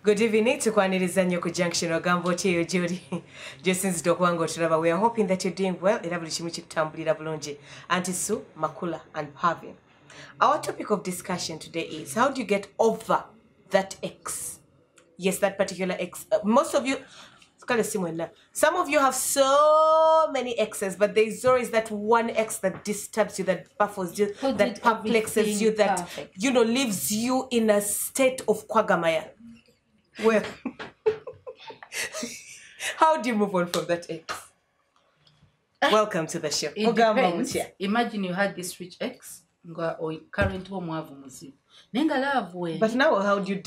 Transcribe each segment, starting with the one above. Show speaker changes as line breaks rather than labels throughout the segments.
Good evening to Kwaniriza nnyo ku Junction ogambo cheyo Jody. Since Dokwango Turaba, we are hoping that you're doing well. Era buli kimu kitambulira bulungi. Auntie Sue, Makula and Pavin. Our topic of discussion today is how do you get over that ex? Yes, that particular ex. Most of you, some of you have so many exes, but there's always that one ex that disturbs you, that baffles you, that perplexes you, that perfect. Leaves you in a state of quagmire. Well, how do you move on from that ex? Welcome to the show.
It depends. Imagine you had this rich ex or current home.
But now how do you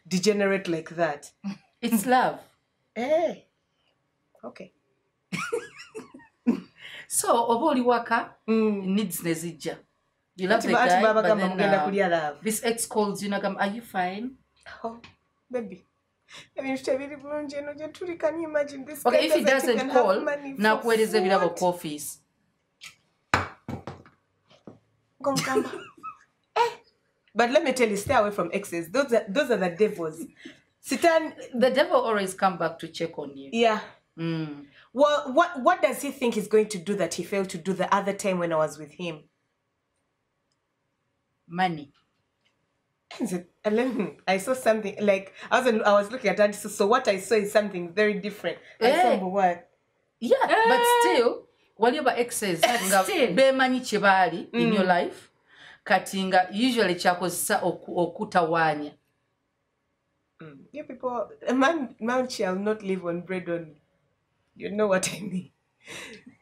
degenerate like that?
It's love.
Hey. Okay.
So, oboli waka needs nezija. You love the guy, but then this ex calls you, are you fine?
Oh, baby. Can you imagine this?
Okay, if he doesn't call, now where is the available coffees?
But let me tell you, stay away from exes. Those are the devils. Satan,
the devil always come back to check on you.
Yeah. Well, what does he think he's going to do that he failed to do the other time when I was with him?
Money.
I saw something like I was looking at that. So what I saw is something very different. I saw what?
Yeah, but still, whatever exes bemanyi chebali in your life, katinga usually chakozesa okutawanya.
You people, a man shall not live on bread on. You know what I mean.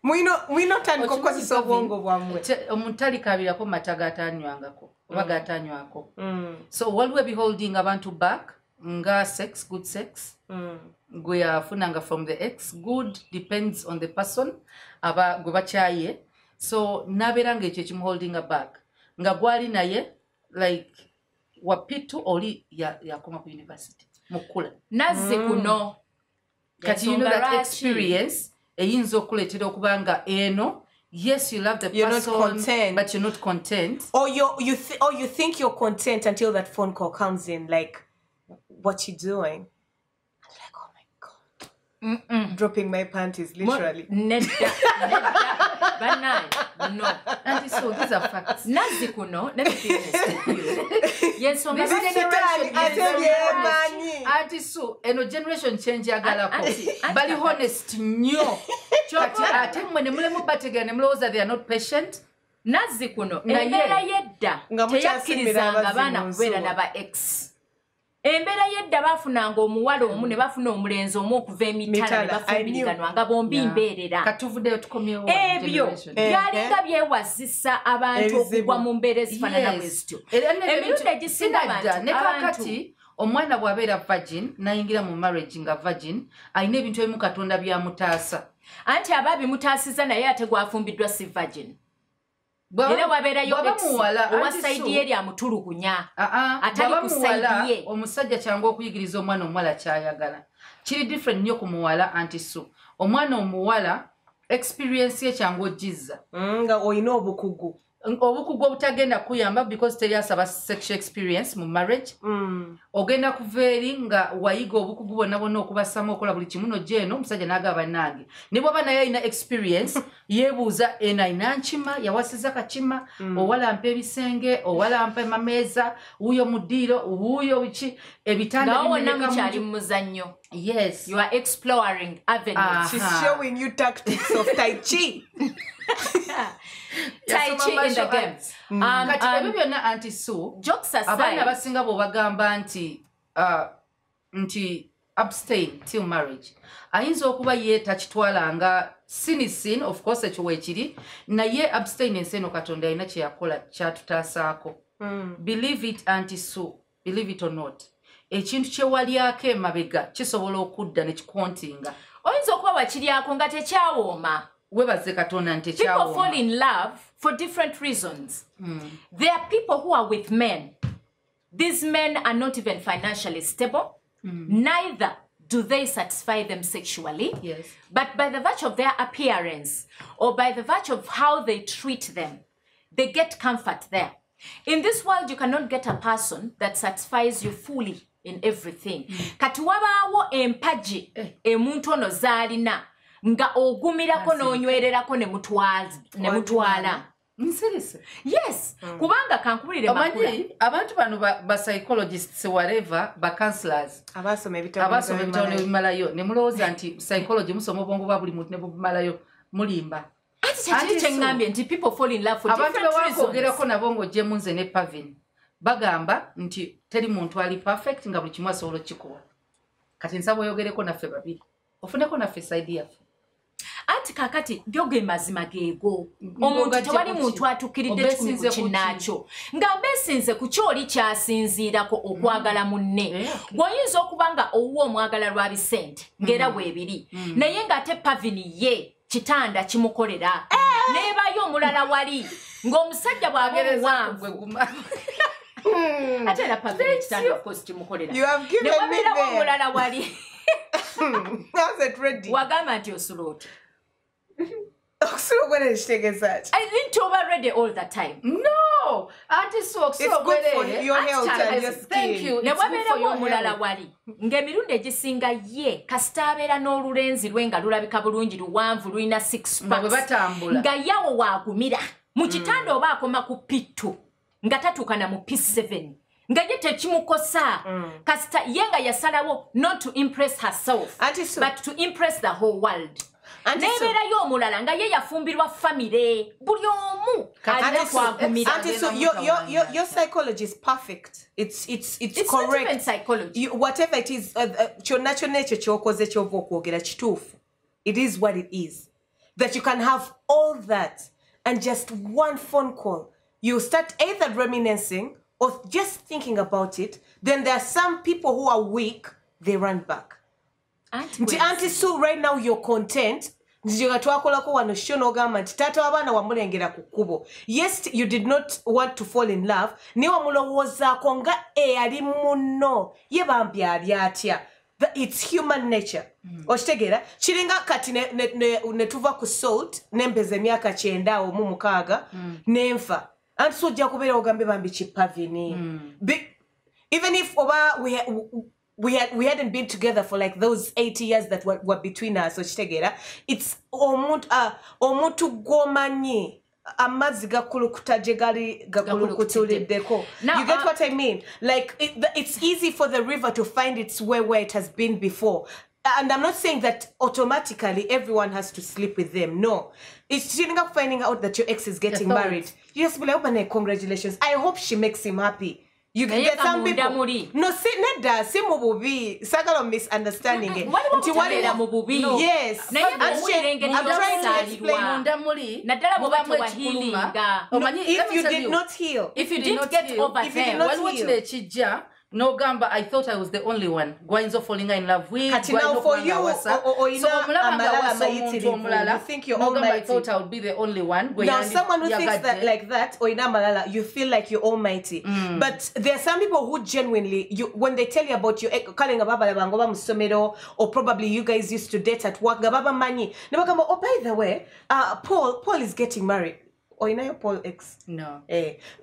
We not kokosi so bongo bwamwe.
Omutali kabirako matagatanyangako. So while we're beholding abantu back, nga sex, good sex, we are funanga from the ex. Good depends on the person. Aba gubachaye. So naberanga echo holding her back. Nga gwali naye like wapitu oli ya koma ku university. Mukula.
Nazi kuno.
Kati you know that experience eyinzo kuletera okubanga eno. Yes, you love the
you're
person,
not content.
but you're not content.
Or you think you're content until that phone call comes in, like, what you doing? I'm like, oh my God. Dropping my panties, literally.
No.
And so these are facts.
Nazikuno, let me be honest with you. Yes, so
this generation so generation change yagalako. Bali honest nyo. Ate mwene mule mubatega ne mloza they are not patient.
Nazikuno, embera yedda. Teyakirizanga bana kubeera naba ex. Embera yedda bafunanga omuwala omu ne bafuna omulenzi omu okuva emitala ne bafumbiriganwa nga bombi mbeerera.
Katuvuddeyo tukomyewo.
Ebyo byalinga byewazisa abantu okugwa mu mbeera ezifaanana bwe zityo. Emirundi egisinga
ne kakati omwana bw'abeera virgin nayingira mu marriage nga virgin alina ebintu ebimu Katonda byamutaasa.
Anti ababimutaasiza naye ate gwafumbiddwa si virgin. Era wabeerayo owa saidi ye lyamutulugunya atali ku saidi ye.
Omusajja kyangu okuyigiriza omwana omuwala kyayagala. Kiri different nnyo ku muwala anti so. Omwana omuwala experience ye kyangu ogizza.
Nga oyina obukugu.
Obukugu obutagenda kuyamba because teri asaba sexual experience mu marriage. Ogenda kuveeri nga wayiga obukugu bonna okubassamu okola buli kimu nojjeeno omusajja n'agaba nange. Ne bw'aba naye alina experience yeebuuza eno ayina nkima yawasiza kakima owalampa ebisenge owalampa amameeza wuuyo mudiiro wuuyo biki ebitanda
nawo wonna mukyali mu muzannyo.
Yes,
you are exploring avenues.
She's showing you tactics of Tai Chi.
Tai Chi in the game.
Kati ebyo byonna anti so
jokes aside,
abaana basinga bw'obagamba nti abstain till marriage. Ayinza okuba ye takitwala nga sin of course ekyo weekiri naye abstinence eno Katonda alina kye yakola kyatutaasaako. Believe it anti so, believe it or not. Ekintu kyewalyako emabega kisobola okudda ne kikontinga.
Oyinza okuba wakiryako nga tekyawooma.
Webaze Katonda nti
ekyawooma. People fall in love for different reasons. There are people who are with men. These men are not even financially stable. Neither do they satisfy them sexually.
Yes.
But by the virtue of their appearance or by the virtue of how they treat them, they get comfort there. In this world, you cannot get a person that satisfies you fully. in everything. Kati wabaawo empaji emuntu ono zaalina nga ogumirako n'onywererako ne mutwala. Yes, kubanga kankubulire makula.
Abantu bano ba psychologists whatever, ba counselors.
Abasoma ebitabo
ebimalayo ne mulowooza nti psychology musoma obwongo bwa buli muntu ne bumalayo mulimba.
Ati kyengambye nti people fall in love for different reasons.
Abantu bakogerako nabo ng'ojjemu nze ne Pavin. Bagamba nti teri muntu ali perfect nga buli kimu asobola okikuwa. Kati nsaba oyogereko naffe babiri. Ofuneko naffe side yaffe.
Anti kakati byoge mazima geego. Omuntu tewali muntu atukiridde ku kinnaakyo. Nga besinze ku kyoli kyasinziirako okwagala munne. Gw'oyinza okubanga owuwa omwagala lwa bisente ng'era bwebiri. Naye ng'ate Pavin ye kitanda kimukolera. Neebayo omulala wali ng'omusajja bw'abeewanvu. Ate era Pavin kitanda of course kimukolera.
You have given me there.
Omulala wali.
How's it ready?
Wagamba nti osula
So what is taking that?
I didn't already all the time.
No! Auntie so
it's good for your health and your skin.
Thank you.
Ne wabeerawo omulala wali ng'emirundi egisinga ye kasita abeera n'olulenzi lwe nga lulabika bulungi luwanvu lulina 6 packs nga yawo waagumira mu kitanda oba akoma ku P2 nga tatuuka na mu P7 nga ye tekimukosa kasita ye nga yasalawo not to impress herself but to impress the whole world. Nebeerayo omulala nga ye yafumbirwa family buli omu
so your psychology is perfect. It's correct.
Not even psychology.
Whatever it is, nature kyokoze kyova okwogera kituufu. It is what it is. That you can have all that and just one phone call. You start either reminiscing or just thinking about it. Then there are some people who are weak, they run back. Auntie Sue, right now you're content. Yes, you did not want to fall in love. It's human nature. Oshitegera chiringa kati netuva ku salt nembeze myaka 9 omu mukaga nenfa and so jja kubeera ogambe bambi Pavin. Even if we hadn't been together for like those 80 years that were between us, Oshitegera, it's omuntu gomanyi amazzi gakulukuta jegali gakulukutuliddeko. You get what I mean? Like it's easy for the river to find its way where it has been before. And I'm not saying that automatically everyone has to sleep with them. No. It's finding out that your ex is getting married. You just be like, oh, congratulations. I hope she makes him happy. You can get some people. No, Neda, see Mububi. Sagalo misunderstanding it. Yes. I'm trying to explain. If you did not heal.
If you didn't get over them.
No gamba, I thought I was the only one. Gwainzo falling in love with.
Now for you, you think you're almighty.
I thought I would be the only one.
Now someone who thinks that like that, or malala, you feel like you're almighty. But there are some people who genuinely, when they tell you about your or probably you guys used to date at work, oh, by the way, Paul is getting married. Or you know your Paul ex?
No.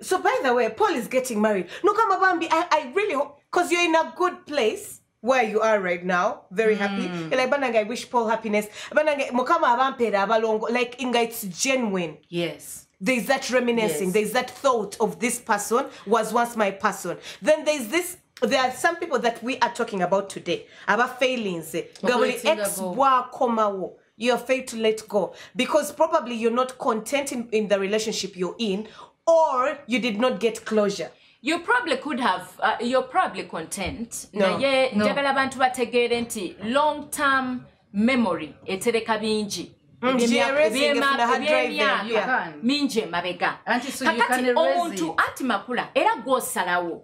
So by the way, Paul is getting married. No, come Bambi, I really hope, because you're in a good place where you are right now, very happy. Like Bananga, I wish Paul happiness. Bananga, Mokama Abampera Abalongo, like Inga, it's genuine.
Yes.
There's that reminiscing, there's that thought of this person was once my person. Then there's this. There are some people that we are talking about today. About failings. You are afraid to let go because probably you're not content in the relationship you're in, or you did not get closure.
You probably could have, you're probably content. No. Long-term memory, etereka bingi. Minje mabega. Kakati omuntu ati makula era gwosalawo.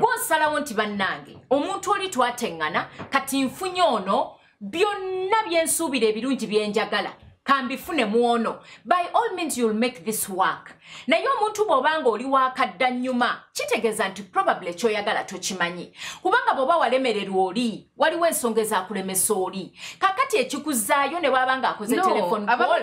Gwosalawo nti bannange. Omuntu oli twatengana kati nfunye ono byonna byensuubira ebirungi byenjagala kambifune muono. By all means you'll make this work. Na yo muntu bobanga oli wakadda nyuma kitegeza nti probably choyagala tochimanyi. Kubanga boba walemererwa oli waliwo ensonga ezakulemesa oli. Kakati ekikuzaayo ne wabanga akoze telephone call.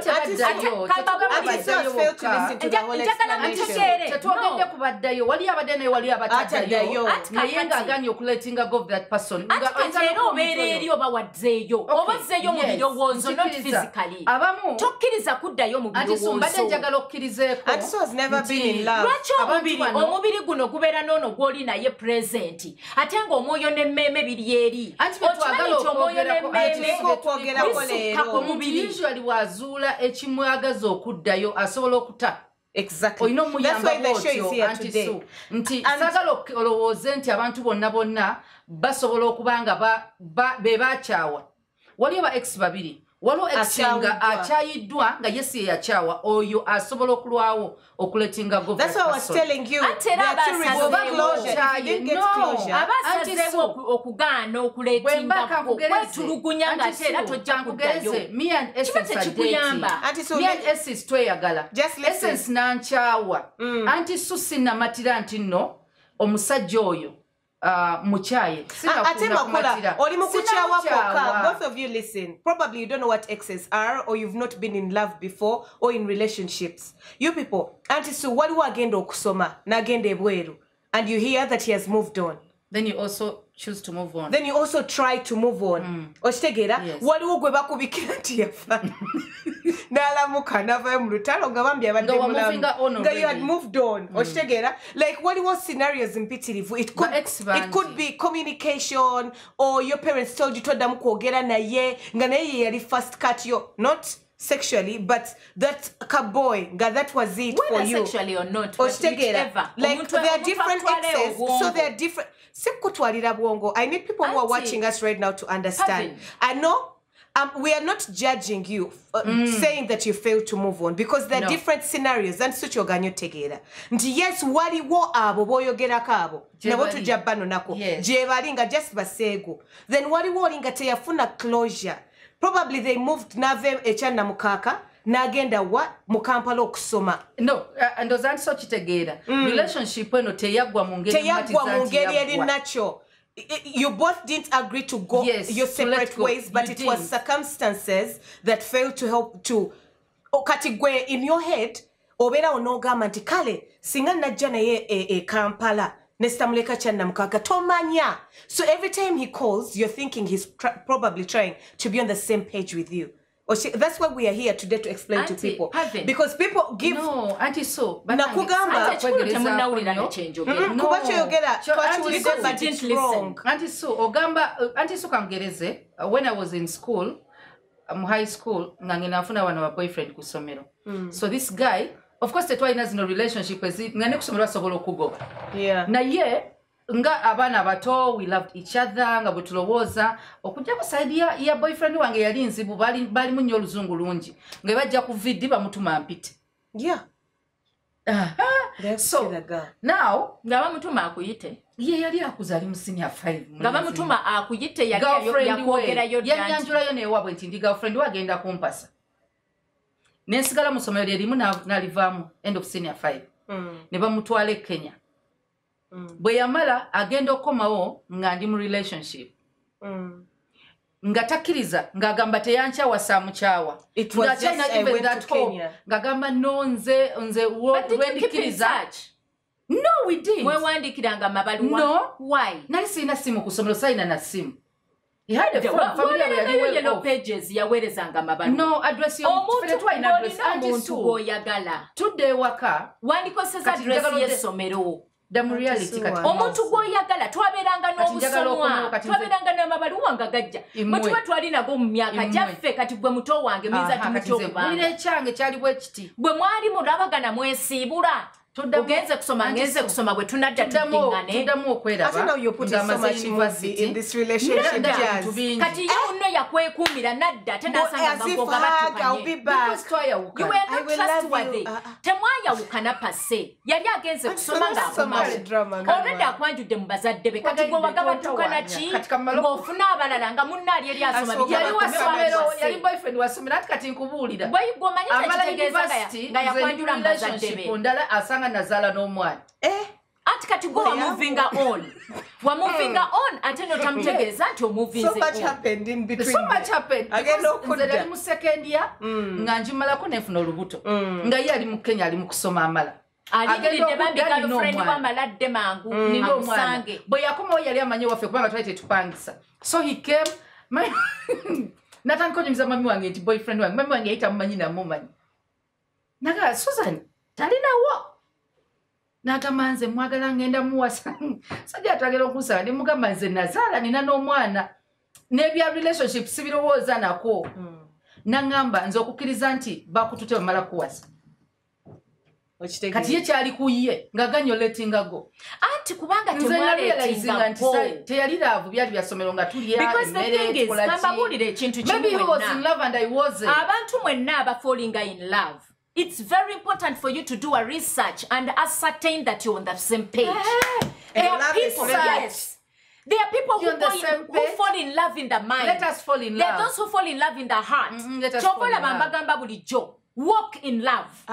Tetwogedde kubaddayo wali abadde naye wali abataddayo naye ng'agaanye okuletinga go that person.
Era obeera eri oba wadzeeyo oba zzeeyo mu birowoozo not physically. Tokkiriza kuddayo mu birowoozo.
Mbadde njagala okkirizeeko.
Antiso has never been in love.
Lwaki omubiri guno gubeera n'ono gw'oli naye present ate ng'omwoyo n'emmeeme biri eri. Okimanyi nti omwoyo n'emmeeme
usually wazuula ekimwagaza okuddayo asobola okuta.
Exactly. That's why the show is here today.
Nti sagala olowooze nti abantu bonna basobola okubanga bebakyawa. Wali aba ex babiri. Waliwo ex nga akyayiddwa nga yesi yakyawa oyo asobola okulwawo okuletinga go.
That's what I was telling you.
Okugaana okuletinga kwetulugunya nga ate era tojja kuddayo.
Me and Essence are dating. Me and Essence tweyagala. Essence nankyawa. Anti Susi namatira nti nno omusajja oyo muchaye
both of you listen. Probably you don't know what exes are, or you've not been in love before or in relationships. You people, Auntie Sue, what do agenda okusoma nagenda ebweru, and you hear that he has moved on,
then you also choose to move on.
Then you also try to move on. Ochitegera waliwo gwe bakubikira nti yafa nalamuka navayo mu lutalo nga bambi abadde mulamu nga you had moved on. Ochitegera like waliwo scenarios mpitirivu. It could be communication, or your parents told you toddamu kwogera naye nga naye yali first cut yo, not sexually, but that boy, that was it for you.
Whether sexually or not,
whichever. Like there are different exes, so there are different. I need people who are watching us right now to understand. I know we are not judging you, saying that you failed to move on, because there are different scenarios. And such yoganyo tegera. Yes, wali wo abo boyogera kabo. Nabo tujabano nako. Jebalinga just basego. Then wali wo linga teyafuna closure. Probably they moved nave echana mukaka nagenda wa mukampala okusoma. No,
and those answer chitegera. Relationship eno teyagwa mu ngeri
eri natural. You both didn't agree to go your separate ways, but it was circumstances that failed to help to okatigwe in your head obera onogama nti kale singa najja naye Kampala. So every time he calls, you're thinking he's probably trying to be on the same page with you. That's why we are here today to explain to people. Because people give...
No, Auntie so. But
Nakugamba...
Auntie so, Ogamba... Auntie so kangereze, when I was in school, high school, nganginafuna wana boyfriend kusomero. So this guy... Of course, the two is in a relationship with it. Yeah. Na ye, nga abana bato, we loved each other, nga butulowoza. Okuja kusaidia ya boyfriend wange yali nzibu bali munyo oluzungu lungi. Nga bajja ku vidi bamutuma mpite.
Yeah.
So now,
nga bamutuma akuyite.
Ye yali akuzali mu senior 5.
Nga bamutuma akuyite yali yakwogera yo dance.
Yanyanjula yo ne wabwe nti ndi girlfriend wagenda kumpasa. Nensigala musomero lyerimu nalivamu end of senior 5. Ne bamutwala Kenya. Bwe yamala agenda okomawo nga ndi mu relationship. Nga takiriza nga gamba teyancha wasamukyawa.
It was just I went to Kenya.
Nga gamba no nze wendikiriza. No, we didn't.
Mwe wandikiranga mabaluwa.
No.
Why?
Nali sina simu kusomero sayina na simu. He had a phone. Family
yellow pages yawerezanga mabaluwa.
No, address yo. Today waka.
Wandikoseza address y'essomero.
Damu reality kati.
Omuntu gwoyagala twaberanga n'obusomwa. Twaberanga n'amabaluwa nga gajja. Bwe tuba twalinago mu myaka gyaffe kati gwe muto wange muyinza tumuto okuba.
Mulire ekyange kyali bwe kiti.
Bwe mwali mulabagana mwesiibula. Ogenze kusoma ngeze kusoma gwe tunadda tudingane.
Tuddamu okweraba.
I know you're putting so much in this relationship.
Kati yuno yakwekuumira nadda tenasanga magoga batukanye.
Because twayawuka.
You were not trustworthy. Temwayawukana pase. Yali agenze kusoma ng'akomawo. Already akwanjudde mu bazadde be. Kati gwe wagabatukana ki? Ng'ofuna abalala nga munnaali yali asoma
yali boyfriend wasomera ati kati nkubuulira.
Bw'omanyi tekitegeeza nga yakwanjula mu bazadde be.
Ndala asanga nazala n'omwana.
Ati kati gwe wamuvinga on. Wamuvinga on ate notamutegeeza nti omuvinze on.
So much happened in between.
So much happened. Nze nali mu second year nga njimalako nefuna olubuto. Nga ye ali mu Kenya ali mu kusoma amala.
Aligidde bambi girlfriend wamaladde mangu amusange.
Bwe yakomawo yali amanye waffe kubanga twali tetupangisa. So he came. Natandika onyumiza mami wange nti boyfriend wange. Mami wange yayita mumanyi namumanyi. Naga Susan talinawo. Nagamba nze mwagala ngenda muwasa. Sajja atagera okusaba ne mugamba nze nazaala nina n'omwana. N'ebya relationship sibirowooza nako. Nangamba nze okukkiriza nti bakutute bamala kuwasa. Kati ye kyali kuye nga ganyoletinga go.
Anti kubanga temwaletinga go.
Teyali laavu byali byasomero nga tuli ya
because the thing is kambabuulira ekintu kimu.
Maybe he was in love and I wasn't.
Abantu mwenna abafalinga in love. It's very important for you to do a research and ascertain that you're on the same page. There are people, yes. There are people who fall in love in the mind.
Let us fall in love.
There are those who fall in love in the heart.
Let us fall in love.
Walk in love.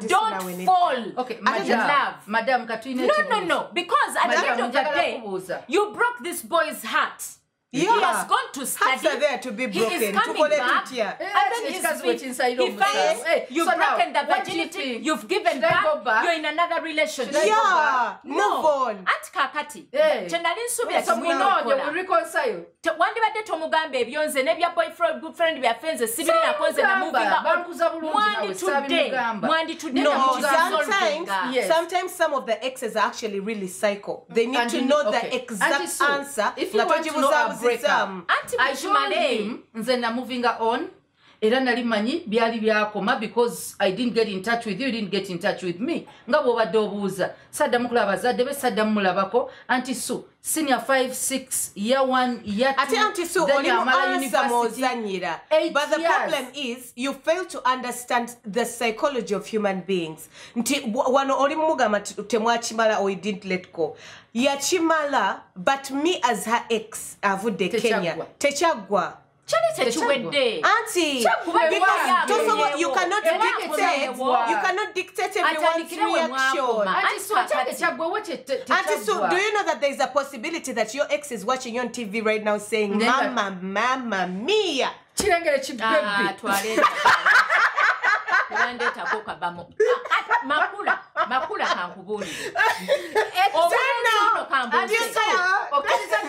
Don't fall in love.
Madam,
no. Because at the end of the day, you broke this boy's heart.
Yeah.
He has gone to study.
Hearts are there to be broken.
He is coming back. And then he finds you've broken the virginity. You've given back. You're in another relationship.
Yeah. Move on.
Anti kakati.
So we know you will reconcile.
Wandibadde tomugambe ebyonze nebya boyfriend girlfriend byafenze sibiri nakonze na moving
on. Sometimes some of the exes are actually really psycho. They need to know the exact answer.
If you want to know I showed him nze na moving on era nali manyi byali byakoma because I didn't get in touch with you didn't get in touch with me nga bwobadde obuuza sadda mukulaba bazadde be sadda mulabako anti Sue senior 5 6 year 1 year 2
ati anti Sue oli answer mozanyira but the problem is you fail to understand the psychology of human beings nti wano oli mugamba temwachimala or you didn't let go yachimala but me as her ex avudde Kenya techagwa
Auntie,
because you cannot dictate everyone's reaction. Auntie, so do you know that there is a possibility that your ex is watching you on TV right now saying, Mamma mia?
Makula kankubuli.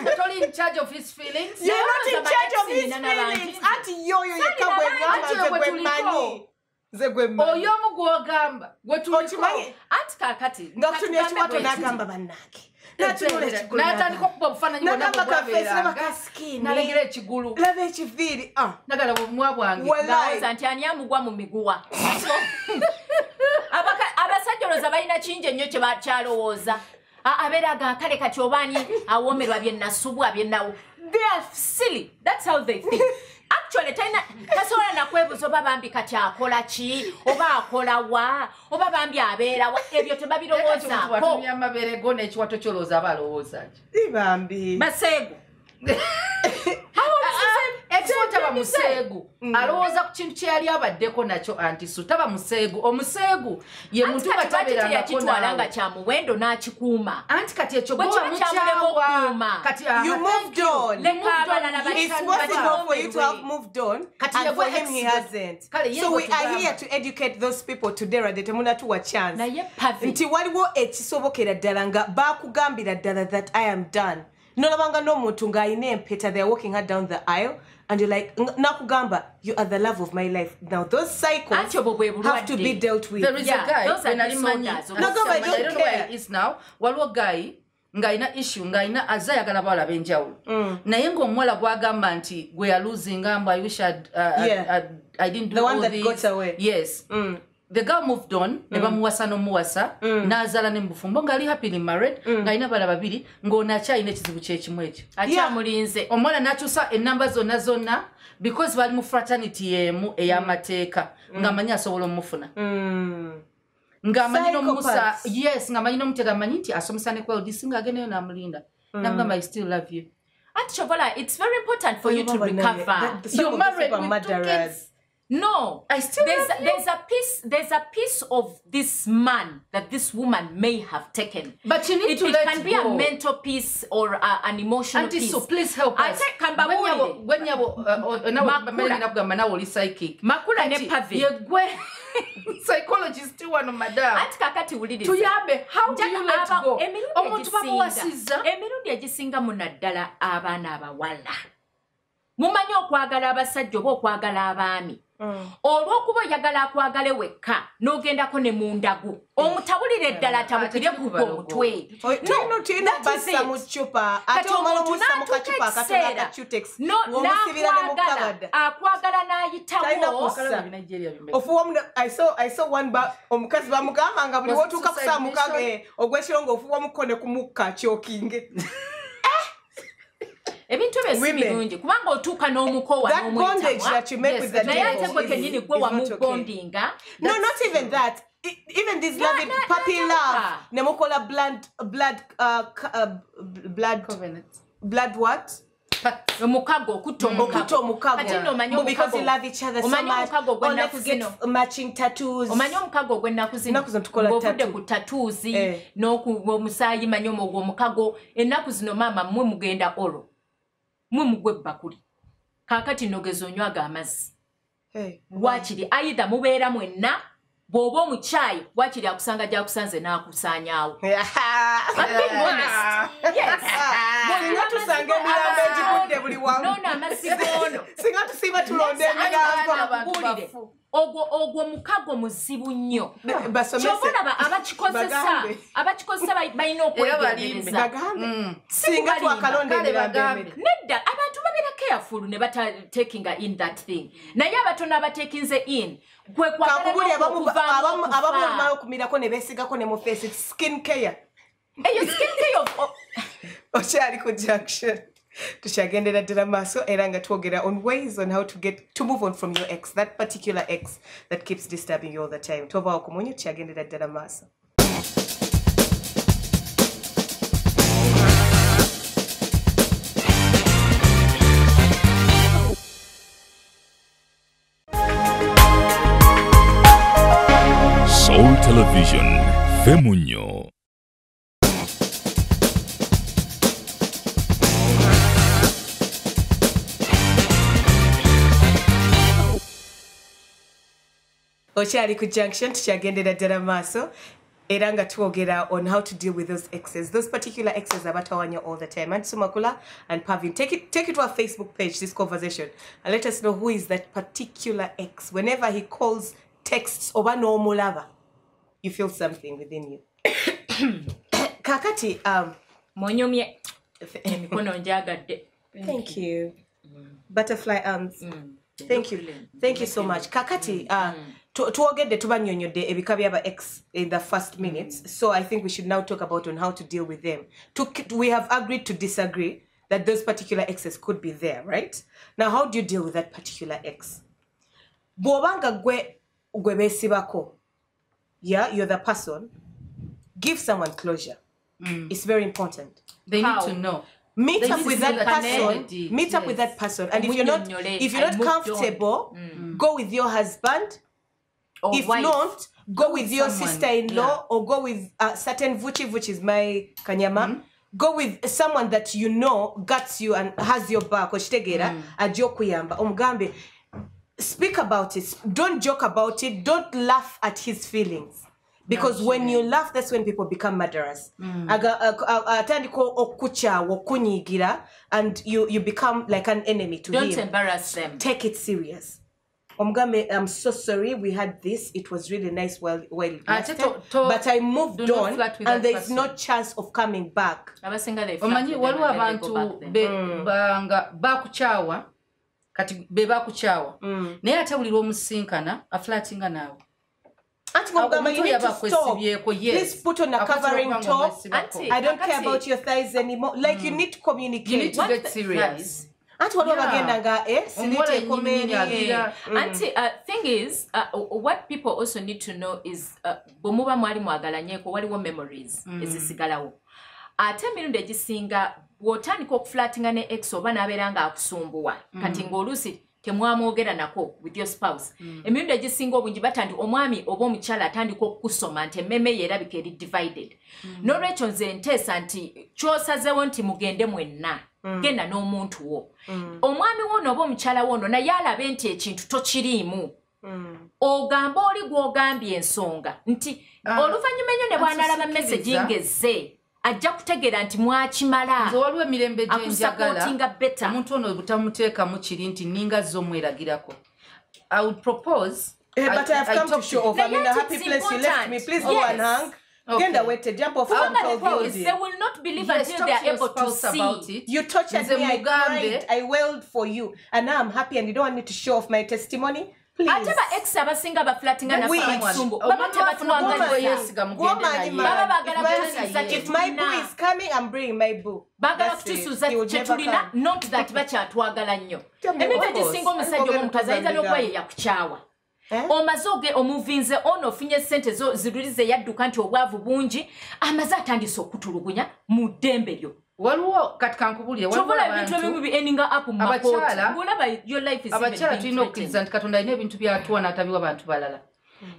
Totally in charge of his feelings.
You're not in charge of his feelings. Auntie Yoyo, you can't money.
Oyo mugwogamba wetuliko
anti kakati
ngakutumya chiwato nagamba bannake
natandika okuba obufaananyi nalengera ekigulu
laba ekiviiri
nagala bumwa bwange
ndowooza nti ani amugwa mu miguwa abasajja olowooza balina kingi ennyo kyalowooza abeeraga kale kati obaani awoomerwa byennasubwa byennawo they are silly that's how they think actually tasobola nakwebuuza oba bambi kati akola ki oba akola wa oba bambi abeera wa ebyo tebabirowoozaako
amabeere go n'ekiwato kyolowooza aba alowooza
ki bambi
baseegu
taba museegu alowooza ku kintu kyeyali abaddeko nakyo antisu taba museegu omuseegu ye muntu
yakitwala nga kya muwendo n'akikuuma
anti kati ekyo bwamukyawa kati
you moved on it's possible for you to have moved on and for him he hasn't so we are here to educate those people today radde temunatuwa chance nti waliwo ekisobokera ddala nga bakugambira ddala that I am done nolabanga n'omuntu ng'ayina empeta they are walking her down the aisle and you're like nakugamba you are the love of my life now those cycles have to be dealt with.
There is a guy when I don't know where he is now waliwo guy ng'ayina issue ng'ayina azza ayagala bawala b'enjawulo naye ng'omuwala gwagamba nti gwe yalosing mbu I wish I didn't do
the
all
one that
this.
got away
yes the girl moved on neba muwasa no muwasa nazala ne mbufumbo ngali happily married ngaina bala babiri ngona cha ine kizibu kyekimweje
acha mulinze
omwana nachusa enamba zonna because bali mu fraternity yemu eyamateeka ngamanya asobola omufuna ngamanyi no musa yes ngamanyi no mutega manyiti asomusane kwa disinga ageneyo namulinda namugamba I still love you
Chobola, it's very important for you to recover.
You're married with 2 kids.
No,
I still
there's a piece of this man that this woman may have taken.
But you need to
let it. It can be a mental piece or an emotional piece.
So please help us. When you psychic.
Makula ne pavi.
Psychologist too one madam.
Atikakati ulidi.
Tuyabe, how do you let go?
Omuntu bamuwasiza. Emirundi egisinga munaddala abaana abawala. Mumanyi okwagala abasajja oba okwagala abaami. Olw'okuba oyagala akwagale wekka n'ogendako ne mundagu omutabulire ddala atabukire ku omutwe
bassa mu ccupa ate omala omussa mu kacupa akatono akacutex ng'omusibira ne mu kabada
akwagala n'ayitawo
I saw one omukazi bamugamba nga buli w'otuuka ku saa mukaga ogw'ekiro ng'ofuwa mukone ku mukka kyokinge
ebintu ebirungi kubanga otuuka n'omukowa n'omwetawa naye ate gwe kenyini gwe wamugondinga
no not even that even this loving puppy love nemukola blood what
omukago okutta omukago
because you love each other so much or let's get matching tattoos
omanyi omukago ogw'ennaku zino ng'ovudde ku tattoos n'omusaayi manyi omwo omukago ennaku zino maama mmwe mugenda olo mwe mugwe bakuli kakati nogeza onywaga amazzi wakiri aida mubeera mwenna bw'oba omukyayi wakiri akusanga gy'akusanze n'akusaanyaawo
singa tusanga emirambo egigudde buli wamu
nono amazzi goono
singa tusiiba tulonda emirambo
ogwo mukago muzibu nnyo kyobalaba abakikozesa balina okwegendereza
singa twakalonda emirambo
nedda abantu babeera careful ne bata taking in that thing naye abatono abatekinze in
abamu okumirako ne beesigako ne mu face skin care
eyo skin care
okyali ku junction tukyagendera ddala maaso era nga twogera on ways on how to move on from your ex, that particular ex that keeps disturbing you all the time. Tovaawo ku munyu tukyagendera ddala maaso.
Soul Television, Femunyo.
Okyali ku junction tukyagendera ddala maaso era nga twogera on how to deal with those exes, those particular exes abatawanya all the time. And Sumakula and Pavin, take it to our Facebook page, this conversation, and let us know who is that particular ex. Whenever he calls, texts oba n'omulaba, you feel something within you. Kakati
monyomye emikono njagadde.
Thank you. Butterfly arms. Thank you so much. Kakati tuogedde tubanyonyodde ebika by'aba ex in the first minutes, so I think we should now talk about on how to deal with them. We have agreed to disagree that those particular exes could be there, right? Now, how do you deal with that particular ex? Bw'obanga gwe beesibako, yeah, you're the person, give someone closure. It's very important.
They need to know.
Meet up with that person. And if you're not comfortable, go with your husband.
Or
if
wife.
not, go with your sister-in-law, or go with certain vuchi, which is my kanyama. Go with someone that you know guts you and has your back. Omugambe, speak about it. Don't joke about it. Don't laugh at his feelings. Because when you laugh, that's when people become murderers. And you become like an enemy to him.
Don't embarrass them.
Take it serious. I'm so sorry we had this. It was really nice while it lasted. But I moved on and there's no chance of coming back.
Omanyi waliwo abantu bakuchawa kati be bakuchawa naye ate buli lw'omusinkana aflatinga naawe.
Auntie Mugamba, you need to stop. Please put on a covering top.
Auntie,
I don't care about your thighs anymore. Like, you need to communicate.
You need to get serious.
Auntie,
thing is, what people also need to know is, bomuba mwali mwagalanyeko waliwo memories ezisigalawo. Ate emirundi egisinga bw'otandika okuflatinga ne ex oba n'abeera ng'akusumbuwa kati ng'oluusi temwamwogera nako with your spouse. Emirundi egisinga obungi batandi omwami oba omukyala atandika okukusoma nti emmeme ye erabika eri divided. N'olwekyo nze nteesa nti ky'osazeewo nti mugende mwenna. Genda n'omuntu wo. Omwami wono oba omukyala wono naye alabe nti ekintu tokiriimu. Ogamba oli gw'ogambye ensonga nti oluvannyuma ennyo ne bw'anaalaba message ngezze ajja kutegeera nti mwakimala.
Nze waliwo emirembe gye njagala omuntu ono butamuteekamu kiri nti ninga zo mweragirako. I would propose.
But I have come to show off. I'm in a happy place. You left me. Please go and hang. Genda wait, jump off some building.
They will not believe until they are able to see.
About it.
You tortured me, I cried, I wailed for you. And now I'm happy and you don't want me to show off my testimony? Please.
Ataba ex abasinga baflatinga na famsumbu.
If my boo is coming, I'm bringing my boo.
Bagala kutusuza chetulina, not that bachatwagala nnyo. Emita gisinga omusajja omukazi ayinza n'okuba ye yakukyawa. Omazoge omuvinze ono finye sente zo zirulize yadduka nti obwavu bungi amaze atandise okutulugunya mu ddembe lyo.
Waliwo katika nkubulire waliwo
abantu ebimu endinga up mu makoti. Ngolaba your life is
abakyala tulina okukkiriza nti Katonda alina ebintu byatuwa n'atabiwa abantu balala.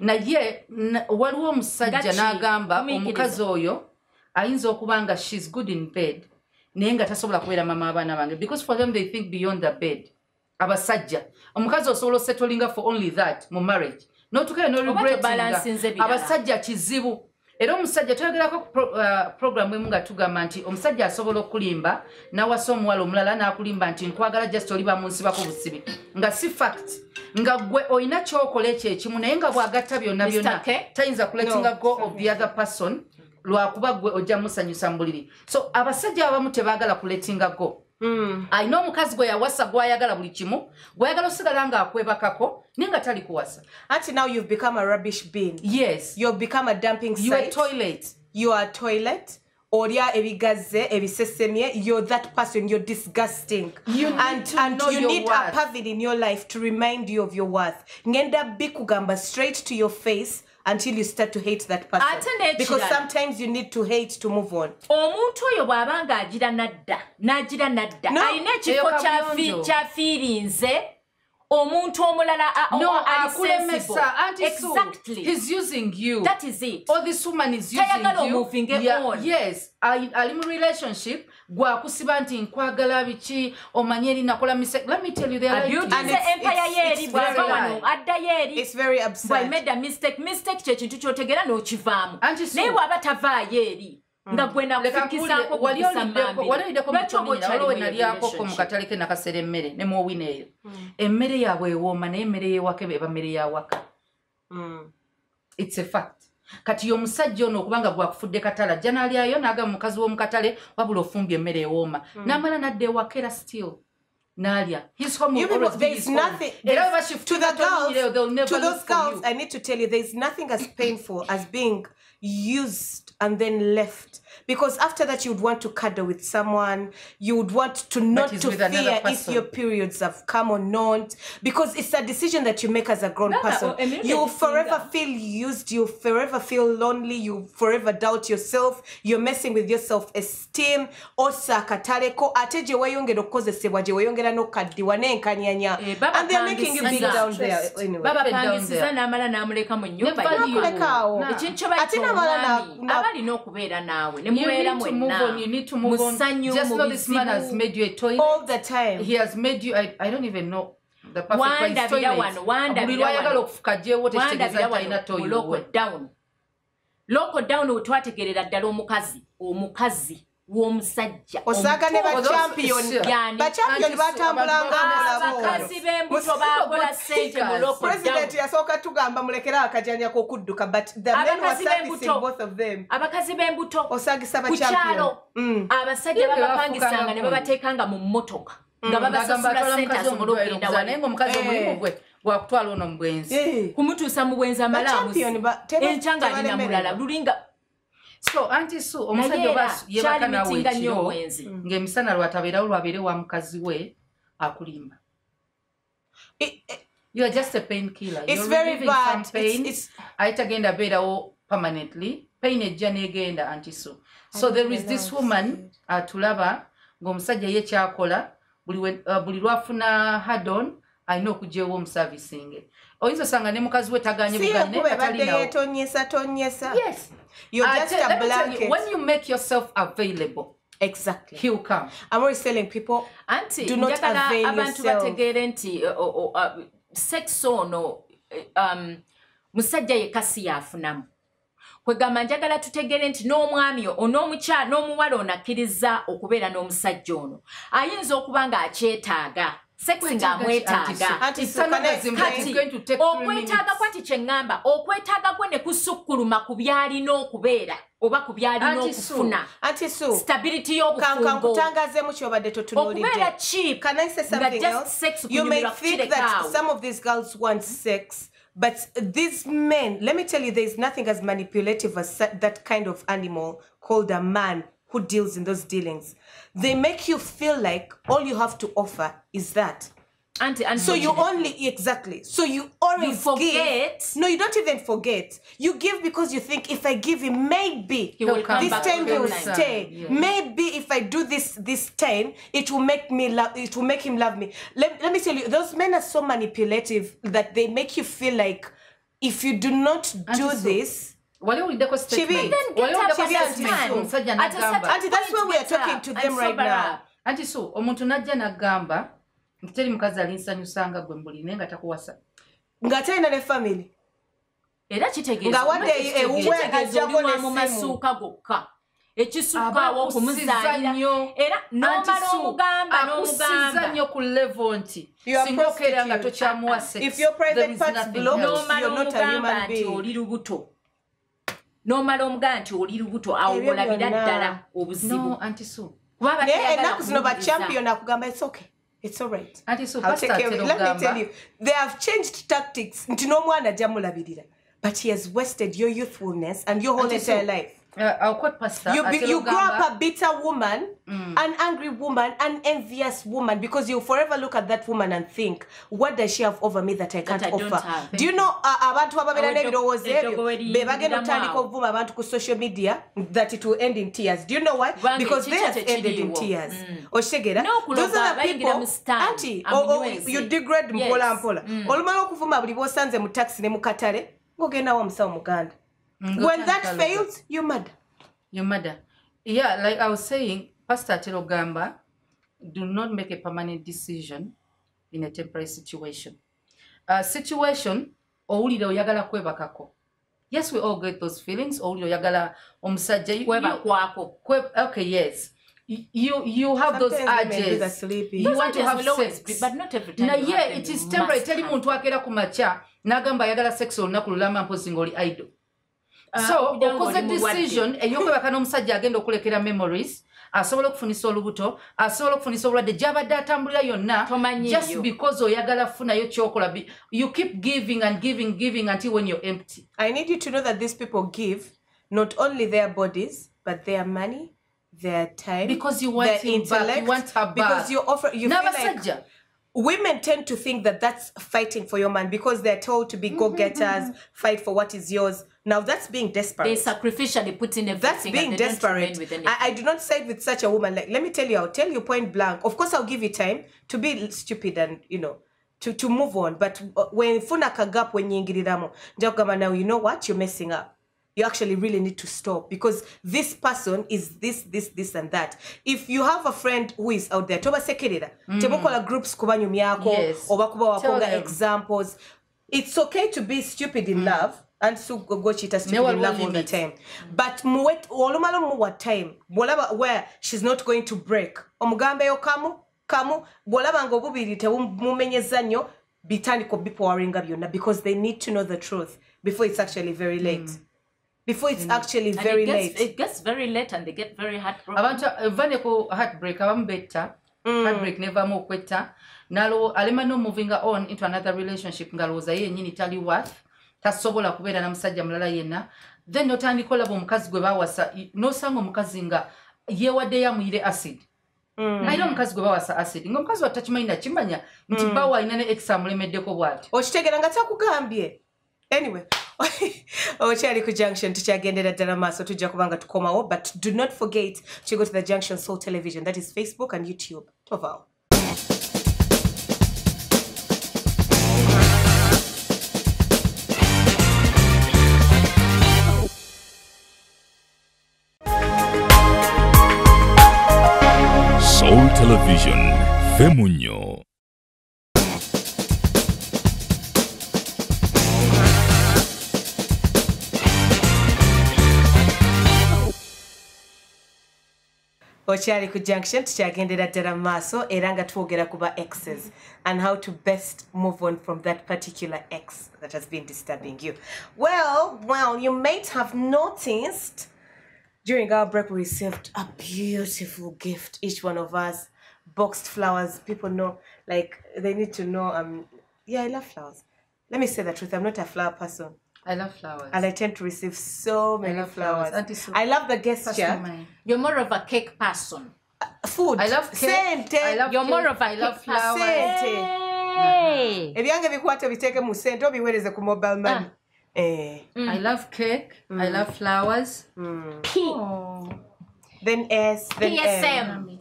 Naye waliwo omusajja n'agamba omukazi oyo ayinza okuba nga she's good in bed naye nga tasobola kubeera mama abaana bange because for them they think beyond the bed. Abasajja omukazi osobola settlinga for only that mu marriage notukere no regretting abasajja kizibu. Era omusajja toyogerako program emu nga tugamba nti omusajja asobola okulimba nawasa omuwala omulala n'akulimba nti nkwagala just oliba munsibako busibi nga si fact nga gwe olina kyokola ekyo ekimu naye nga bw'agatta byonna byonna tayinza kuletinga go of the other person lwakuba gwe ojja musanyusa mbuliri. So abasajja abamu tebaagala kuletinga go. I know mukazi gwe yawasa gwayagala buli kimu gwayagala osigala nga akwebakako ninga tali kuwasa.
Until now you've become a rubbish bin.
Yes.
You've become a dumping site.
You are a toilet.
You are a toilet. Oria ebigaze ebisesemye. You're that person. You're disgusting. You need a pavilion in your life to remind you of your worth. Ngenda bikugamba straight to your face until you start to hate that person. Because sometimes you need to hate to move on.
Omuntu oyo bwabanga agira nadda. Alina ekifo kya feelinze. Omuntu omulala
akulemesa.
Exactly.
He's using you.
That is it.
Or this woman is using you. Yes. Ali mu relationship. Gwa kusiba nti nkwagala biki omanyeri nakola mistake. Let me tell you there are
it's very absurd.
I made a mistake kye kintu kyotegera n'okivaamu. Naye bw'aba tavaayo eri. Nga gwena kufikizako
walideko naliyako mu katale ke nakasera emmere ne muwina eyo. Emmere yaabwe ewooma naye emmere y'ewaka eba mmere y'awaka. It's a fact. Kati y'omusajja ono okubanga bwakufudde katala ajja n'alyayo n'agamba mukazi w'omu katale wabula ofumbye emmere ewooma n'amala n'adda ewakera still n'alya. His home will always be his home.
To those girls, I need to tell you, there's nothing as painful as being used and then left. Because after that, you would want to cuddle with someone. You would want to not to fear if your periods have come or not. Because it's a decision that you make as a grown person. You forever feel used. You forever feel lonely. You forever doubt yourself. You're messing with your self-esteem. Osa kataleko ateje wayongera okozesebwa je wayongera no kaddiwa nenkanyanya. And they're making you big down there anyway.
Baba pangisiza n'amala n'amuleka mu nnyumba.
Atina mala
abalina okubeera naawe.
You need to move on. Just know this man has made you a toilet.
All the time.
He has made you, I don't even know the perfect price toilet.
Local down twategerera ddala omukazi w'omusajja
osaga ne ba champion batambulanga
abakazi b'embuto bakola sente mu local down.
President yasooka tugamba mulekera akajanya kokudduka, but the men were servicing both of them.
Abakazi b'embuto
osagisa ba champion
abasajja babapangisanga ne babateekanga mu mmotoka nga babasasula sente az'omulugenda
wano. Omukazi omulimu gwe bwakutwala ono mubwenzi
kumutuusa mu bwenzi amalamusi enkyanga alina mulala lulinga
so anti Sue omusajja oba yebaka nawe ekiro ng'emisana lwatabeerawo lwabeere wa mukazi we akulimba. You are just a painkiller.
It's
You're
very
relieving
bad.
Some pain. Aitagenda beerawo permanently. Pain ejja n'egenda anti Sue. So there is this woman tulaba ng'omusajja ye kyakola buli lwafuna hard-on alina okugyewo omuservicing. Oyinza osanga ne mukazi we tagaanye bugane
tonyesa.
Yes.
You're just a blanket.
When you make yourself available,
exactly,
he'll come.
I'm always telling people,
Auntie,
do not avail
abantu
yourself.
bategeere nti sex ono musajja yekasi yafunamu. Kwegamba njagala tutegeere nti n'omwami n'omukyala n'omuwala ono akkiriza okubeera n'omusajja ono ayinza okuba ng'akyetaaga sex ng'amwetaaga okwetaaga kwati kye ŋŋamba okwetaaga kwe ne kusukkuluma ku byalina okubeera oba ku byalina okufuna stability
y'obufungokankutangazeemu kyobadde totunuulidde
okubeera cheap
nga just
sex
you may think that some of these girls want sex. But these men, let me tell you, there's nothing as manipulative as that kind of animal called a man who deals in those dealings. They make you feel like all you have to offer is that. So you only, exactly. So you always
forget.
Give. No, you don't even forget. You give because you think if I give him, maybe
he will come
this
back
time he will stay. Yeah. Maybe if I do this time, it will make me love. It will make him love me. Let me tell you, those men are so manipulative that they make you feel like if you do not do this.
Auntie, that's why
we are talking to them right now.
Auntie Sue, omuntu najja nagamba ntiteri mukazi alinsanyusanga gwe mbulina nga takuwasa.
Nga talina ne family.
Era kitegeeza mu masuuka gokka. Ekisukkaawo okumuzaalira. Era n'omala omugamba
nnyo ku level nti singa okeera nga tokyamuwase.
If your private parts blocked, you're not a human being.
Oli lubuto. N'omala omugamba nti oli lubuto awo olabira ddala obuzibu.
No, Auntie Sue.
Ennaku zino ba champion akugamba it's okay. It's all right.
Auntie Sue,
I'll take care of it. Let me tell you, they have changed tactics. Nti n'omwana jamulabirira. But he has wasted your youthfulness and your whole entire life.
I'll quote Pastor.
You grow up a bitter woman, an angry woman, an envious woman, because you forever look at that woman and think, what does she have over me that I can't offer? Do you know abantu ababera n'ebirowoozo ebyo be bagenda otandika okuvuma abantu ku social media that it will end in tears? Do you know why? Because they have ended in tears. Oshegera, those are the people, auntie, you degrade mpola mpola. Olumala okuvuma buli bw'osanze mu taxi ne mu katale, ng'ogenda wa musawo muganda. When that fails, you murder.
You murder. Yeah, like I was saying, Pastor Terogamba, do not make a permanent decision in a temporary situation. Situation, owulira oyagala kwebakako. Yes, we all get those feelings. Owulira oyagala omusajja
kwebakwako.
Okay, yes. You have those urges. You want to have sex,
but not every time.
Now, yeah, it is temporary. Tell muntu akera kumacha nagamba yagala sex olunaku lulama mpozi ngoli idle. So, okoze decision eyokwebaka n'omusajja agenda okulekera memories, asobola okufunisa olubuto, asobola okufunisa obulwadde gy'abadde atambulira yonna, just because oyagala kufunayo kyokola. You keep giving and giving until when you're empty.
I need you to know that these people give not only their bodies, but their money, their time,
because you want
their
him
intellect,
back, you want her back.
Because you offer, you feel like women tend to think that that's fighting for your man because they're told to be go-getters, fight for what is yours. Now that's being desperate.
They sacrificially put in everything.
That's being desperate. I do not side with such a woman. Like, let me tell you, I'll tell you point blank. Of course, I'll give you time to be stupid and, you know, to move on. But when funa kagap when yingiriramo, now you know what? You're messing up. You actually really need to stop because this person is this, and that. If you have a friend who is out there, toba sekerera, tebukola groups kubanyum yako, oba kuba wakonga examples. It's okay to be stupid in love and so go cheat stupid in love all the time. But muwet olumalo muwa time, where she's not going to break. Omugambe yo kamu, bolaba ngobubiri temumenyeza nnyo bitandiko bipowaringa byonna because they need to know the truth before it's actually very late. Before it's actually very late.
It gets very late and they get very heartbroken.
Abantu vane ko heartbreak abamu betta heartbreak nevamu okwetta nalo alema no moving on into another relationship ngalowooza ye nyini tali worth tasobola kubeera na musajja mulala yenna then notandikola omukazi gwe bawasa nosanga omukazi nga yewadde yamuyire acid naye omukazi gwe bawasa acid ng'omukazi watakimanyi nakimanya nti bawa alina ne ex amulemeddeko bw'ati
okitegera nga takugambye anyway okyali ku junction tukyagendera ddala maaso tujja kubanga tukomawo but do not forget to go to the Junction Soul Television, that is Facebook and YouTube. Tovao.
Soul Television, Femunyo.
Okyali ku Junction tukyagendera ddala maaso era nga twogera kuba exes and how to best move on from that particular ex that has been disturbing you. Well, you might have noticed during our break we received a beautiful gift, each one of us. Boxed flowers. People know, like, they need to know, yeah, I love flowers. Let me say the truth, I'm not a flower person.
I love flowers.
And I tend to receive so many flowers. I love the gesture.
You're more of a cake person.
Food.
I love cake. I love
You're more of a
I love flowers.
Hey.
Ebyange bikwate biteke mu sente obiwereze ku mobile money.
I love cake. I love flowers.
P.
Then S. Then
PSM.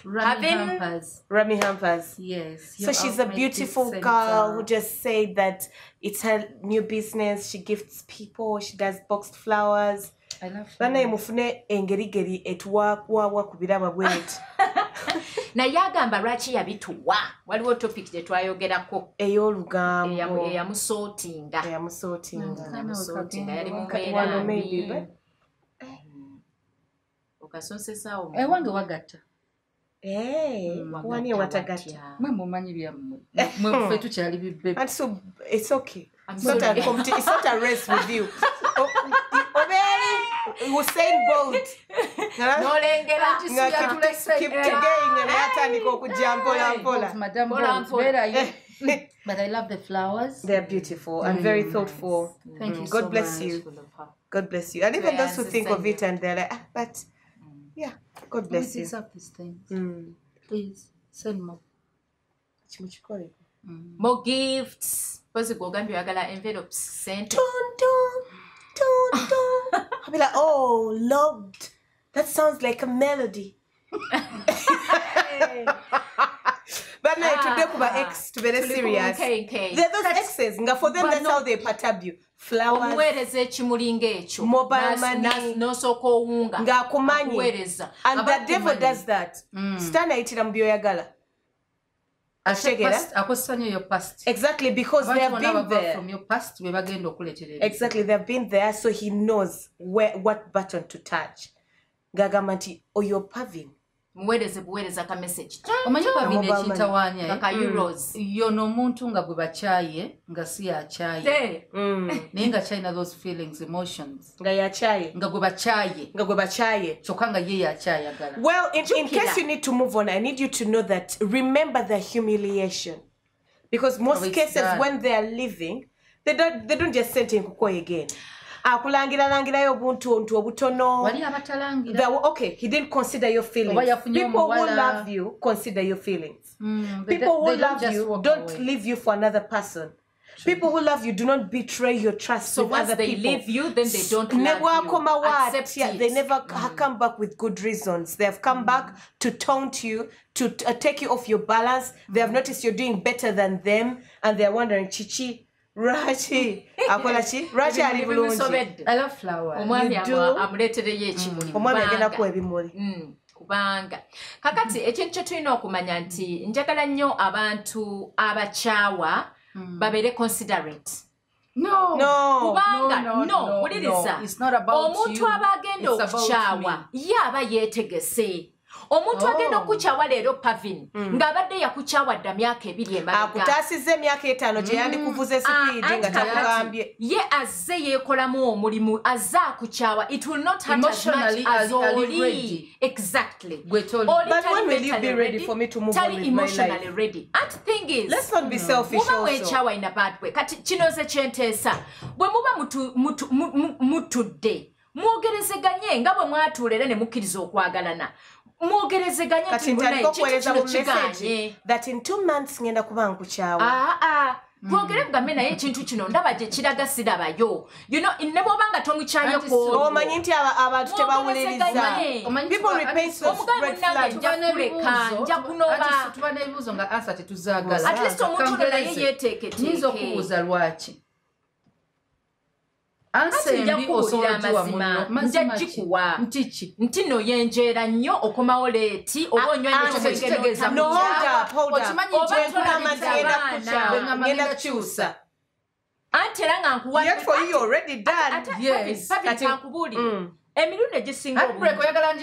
Rami Hampers.
Yes.
So she's a beautiful girl who just said that it's her new business. She gifts people. She does boxed flowers.
I love
Bana
flowers.
mufune engerigeri etwa kubiraba bwet.
Na yagamba lwaki yabituwa. Waliwo topic gye twayogerako.
Ey'olugambo.
Eyamusootinga. Eyamusootinga. Yali mu mbeera mbi. Okasonsesaawo.
Ewange wagatta.
Wani watagatta.
Mwe mumanyi byammwe. Mwe tukyali bibbe.
And so it's okay. It's not a race with you. Usain Bolt.
Nolengera.
Keep going and yatandika okujja mpola.
Madam Bolt. But I love the flowers.
They're beautiful and very thoughtful.
Thank you
God
so
bless
much.
you. God bless you. And even those who think of it and they're like, but yeah, God bless you.
Please up these things. Please send more.
More gifts. Because Gogambia yagala envelopes sent.
I'll be like, oh Lord, that sounds like a melody. But now today kuba ex to be serious. They're those exes. For them, that's how they perturb you. Flowers.
Omuweereza ekimuli ng'ekyo.
Mobile money.
N'osooka owunga.
Ng'akumanyi. And the devil does that. Stand ayitira mu byoyagala.
Your past.
Exactly, because they have been there.
From your past, we bagenda okuleetera.
Exactly, they have been there, so he knows what button to touch. Gagamba nti oyo paving.
Buweereza ka message.
Omanyi paving ekitawaanya.
Ka euros.
Yono omuntu nga gwe bakyaye nga si yakyaye. Naye nga kyalina those feelings, emotions.
Nga yakyaye.
Nga gwe bakyaye. Kyokka nga ye yakyayagala.
Well, in case you need to move on, I need you to know that remember the humiliation. Because most cases when they are leaving, they don't just send him kuko again. Akulangira obuntu obutono.
Wali abatalangira.
Okay, he didn't consider your feelings. People who love you consider your feelings. People who love you don't leave you for another person. True. People who love you do not betray your trust with other people. So once they leave you, then they don't love you. Accept it. They never come back with good reasons. They have come back to taunt you, to take you off your balance. They have noticed you're doing better than them, and they're wondering, Chichi, Rachi, Rachi ali bulungi.
I love flowers.
You do. Amuleetereyo ekimuli.
Omwami agenda kuwa ebimuli.
Kubanga kakati ekintu kye tulina okumanya nti njagala nnyo abantu abakyawa babeere considerate. Kubanga wuliriza omuntu aba agenda okukyawa ye aba yeetegese. Omuntu agenda okukyawa leero Pavin ng'abadde yakukyawa dda myaka 2 emabega.
Akutasize emyaka 5 gye yandikuvuze speed nga takugambye.
Ye azze yeekolamu omulimu azze akukyawa. It will not hurt as much as oli. Exactly.
But when will you be ready for me to move on with my life?
Emotionally ready. And the thing is,
let's not be selfish also.
Muba weekyawa in a bad way. Kati kino ze kyenteesa. Bwe muba mutudde. Mwogerezeganye nga bwe mwatuulera ne mukkiriza okwagalana. Mwogerezeganye
that in 2 months ngenda kuba nkukyawa.
Mwogere mugambe naye ekintu kino ndaba gye kiraga sirabayo. You know, ne bw'obanga tomukyayo ko.
Omanyi nti abantu tebawuliriza. People repeat those red flags.
Nja kunoba.
Tuba n'ebibuuzo nga ansa tetuzaagala.
At least omuntu naye yeeteeketeeke.
Niyinza okubuuza lwaki. Ansembi osobola muno
njagikuwa nti no yenjeera nnyo okomawo leeti oba onywa
ekitegeeza no hold up ngenda kukyusa
anti era nga nkuwa
yet for you already done
kati nkubuulire emirundi egisinga
oyagala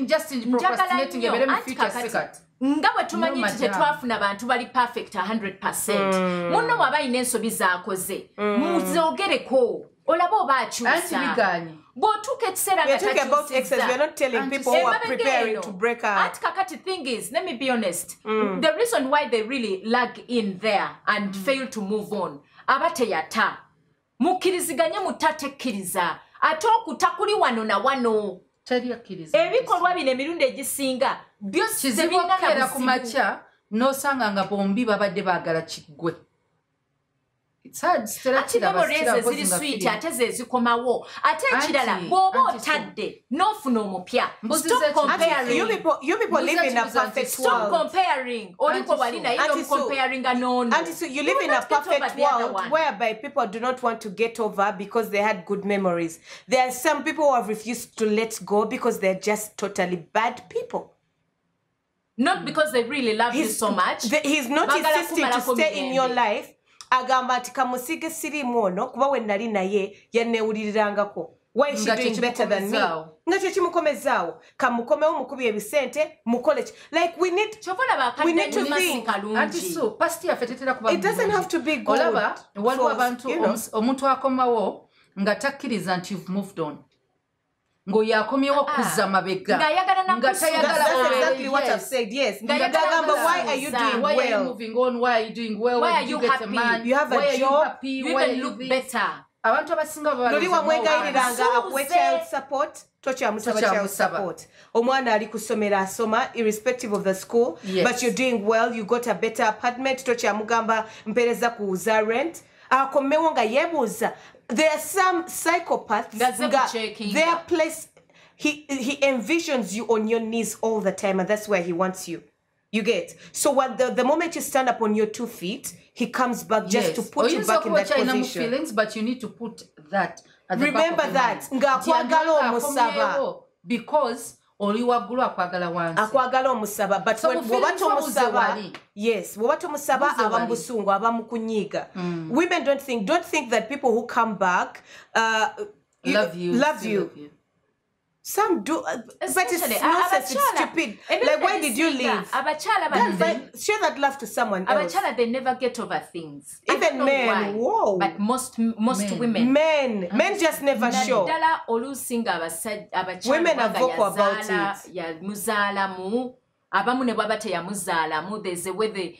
Justin procrastinating ebere mu future secret
nga bwe tumanyi nti tetwafuna bantu bali perfect 100%. Munno bw'aba alina ensobi z'akoze muzoogereko olaba oba akyusa bw'otuuka ekiseera nga
takyusiza. We are not telling people who are preparing to break up.
Ati kakati thing is, let me be honest, the reason why they really lag in there and fail to move on abateyata mukkiriziganye mutatekkiriza ate okutakuli wano na wano ebikolwa bino emirundi egisinga byose
tebingana ku makya n'osanga nga bombi babadde baagala kiggwe.
Ati memories ziri sweet ate zezikomawo ate ekirala bw'oba otadde n'ofuna omupya. Stop comparing.
You people live in a perfect world.
Stop comparing. Oliko wali naye comparing anono.
And so you live in a perfect world whereby people do not want to get over because they had good memories. There are some people who have refused to let go because they're just totally bad people.
Not because they really love you so much.
He's not insisting to stay in your life. Agamba ati kamusige sirimu ono kuba we nali naye yanneewulirirangako. Why is she doing better than me? Nga kyo kimukomezaawo. Kamukomewo mukubi ebisente mukole ki. Like we need to think.
Anti so past yaffe tetera kuba.
It doesn't have to be good.
Olaba waliwo abantu omuntu akomawo nga takkiriza nti you've moved on. Ngo yakomyewo kuzza mabega
nga
tayagala. That's exactly what I've said. Yes. Why are you doing well?
Why are you moving on? Why are you doing well?
Why are you
get
happy?
A man?
You have a job.
You even look better.
Abantu abasinga baba
Loli wamwegayiriranga akuwe child support. Tokyamutaba child support. Omwana ali kusomera asoma irrespective of the school.
Yes.
But you're doing well. You got a better apartment. Tokyamugamba mpereza kuuza rent. Akomewo nga yebuuza. There are some psychopaths their place he envisions you on your knees all the time, and that's where he wants you. You get? So what the moment you stand up on your 2 feet, he comes back just to put you back in that position.
Feelings, but you need to put that at the
remember
back of
that ngakwagala omusaba
because oli waggulu akwagala wansi
akwagala omusaba but
so
when wobato omusaba yes wobato omusaba abamusungu abamukunyiga. Women don't think that people who come back
love you.
Some do, but it's nonsense, it's stupid. Like, why did you leave? Share that love to someone else.
Abachala, they never get over things.
Even men, whoa.
But most women.
Men just never show. Women are vocal about it.
There's a way they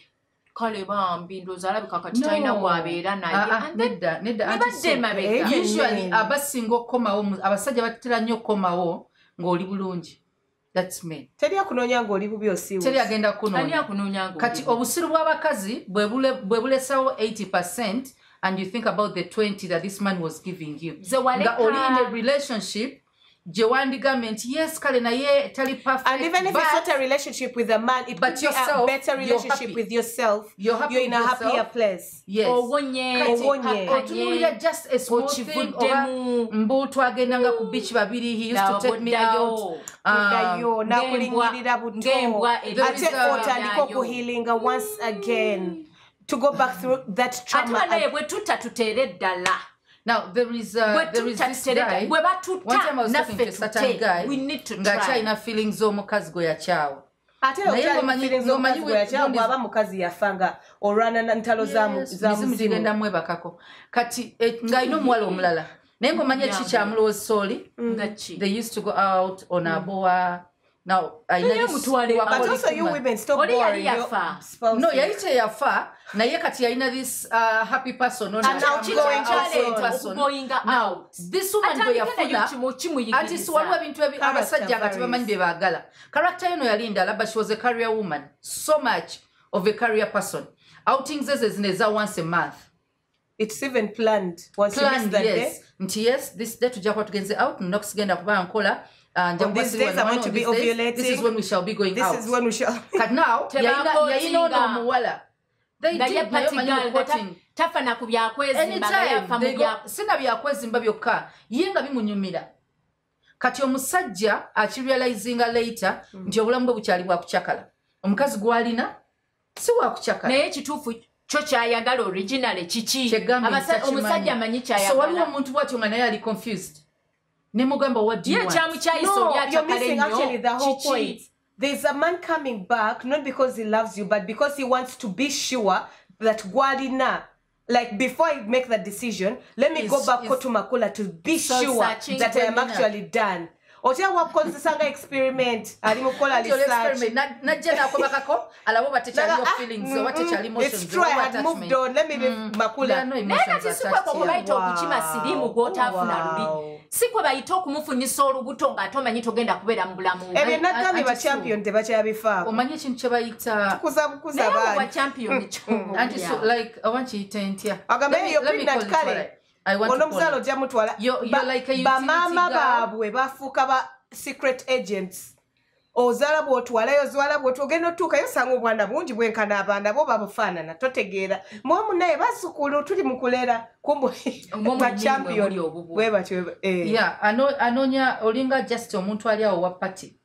kale bambi ndoza alabika kati talina bwabeera naye
nedda usually abasinga okkomawo abasajja batera nnyo okkomawo ng'oli bulungi. That's me.
Teri akunoonya ng'oli bubi osiiwo.
Teri agenda kunoonya. Kati obusiru bw'abakazi bwe bulesawo 80% and you think about the 20 that this man was giving you. Nga oli in a relationship yes, and
even if it's not a relationship with a man, it could be a better relationship with yourself. You're in a happier place.
Yes. Just a small thing. He used to take me out.
Once again to go back through that trauma.
Now there is this guy. One time I was talking to a certain guy.
We need to
try. Ngacha ina feelings omukazi go ya chao.
Ate omanyi we chao baba mukazi yafanga orana na ntalo za
muzimu jigenda mweba kako. Kati nga ino mwalo omulala. Nengo manya chicha amlo soli. They used to go out on a boa. Now I know
but also you women stop boring your spouse.
No, yaiche yafa na ye kati yaina this happy person on
going out.
This woman go yafuna ati swalwa bintu abasajja kati bamanyi bebagala. Character eno yalinda laba she was a career woman, so much of a career person. Outings zineza once a month.
It's even planned. Once you miss that day.
Yes, this day tujja kwa tugenze out nox genda kuba nkola. And
on these days I want to be ovulating.
This is when we shall be going out.
This is when we shall.
Cut now. Yaino no muwala. They did quoting.
Tafana kubya kwezi mbaga yafa mu bya.
Sina bya kwezi mbabyoka. Yenga bimunyumira. Kati omusajja achirealizinga later nti obulamu bwe bukyali bwa kuchakala. Omukazi gwalina si wa kuchakala.
Naye kituufu kyo kyayagala original chichi. Omusajja amanyi kyayagala.
So waliwo omuntu bwatyo nga naye ali confused. Nemugamba, what do you want?
No, you're missing actually the whole point. There's a man coming back, not because he loves you, but because he wants to be sure that Guadina, like before I make that decision, let me go back to Makula to be sure that I am actually done. Otia wakonza sanga experiment alimukola research
najena akobakako alabo batecha your feelings watecha emotions.
It's true, I had moved on. Let me be Makula.
Nena tisikwa kwa baito okuchima sirimu gotafuna rubi. Sikwa baito okumufunyisa olubuto nga atomanyi togenda kubeera mu bulamu.
Ebyo nagambi ba champion tebakyabifaa.
Omanyi ekintu kye bayita
kukuza bali.
Ba champion kyo.
Anti so like I want you to enter.
Agambe yo pregnant kale.
I want to call
jamutwala.
You're like a utility
mama babwe bafuka ba secret agents. Ozala bwotwala yo zwala bwotogeno tuka yosanga obwana bungi bwenkana abanda bo babufaanana totegeera. Mwamu naye basukulu tuli mukulera kumbo ba champion weba chwe
Yeah, anonya olinga just omuntu ali awo wa party.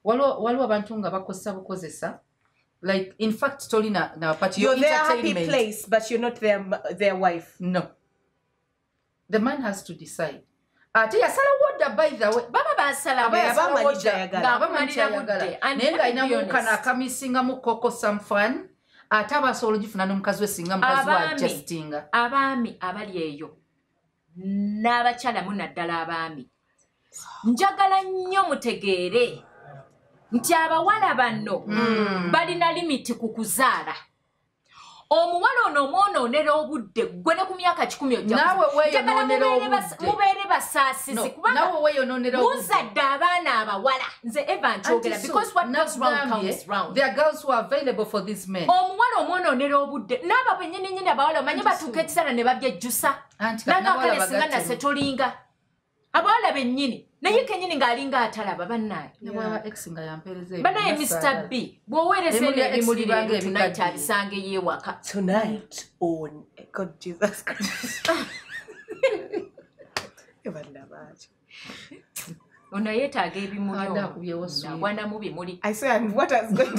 Waliwo abantu nga bakosa bukozesa. Like in fact tolina na party
you're their happy place but you're not their wife.
No. The man has to decide. Ati yasala woda by the way.
Baba basala
woda. Nenga inamukana akamisinga mukoko some fun. Ataba solo jifuna n'omukazi we singa mukazi wa adjustinga.
Abaami abali eyo. N'abakyala munaddala abaami. Njagala nnyo mutegeere nti abawala banno balina limiti ku kuzaala. Omuwala ono omwonoonera obudde gwe ne ku myaka 10 ojja
nawe weeyonoonera obudde
mubeere basaasizi kubanga
nawe weeyonoonera obudde
muzadde abaana abawala nze Eva nkyogera because what goes round comes round.
There are girls who are available for these men.
Omuwala omwonoonera obudde n'abo bennyini abawala omanyi batuuka ekisala ne babyejjusa n'akakale singa nase tolinga abawala bennyini naye kenyini ng'alinga atalaba bannaye banaye Mr. B bw'oweereza ebimuli bange tonight abisange yeewaka
tonight on God Jesus Christ.
ono yeetaaga ebimuli nagwanamu bimuli.
I say and what has going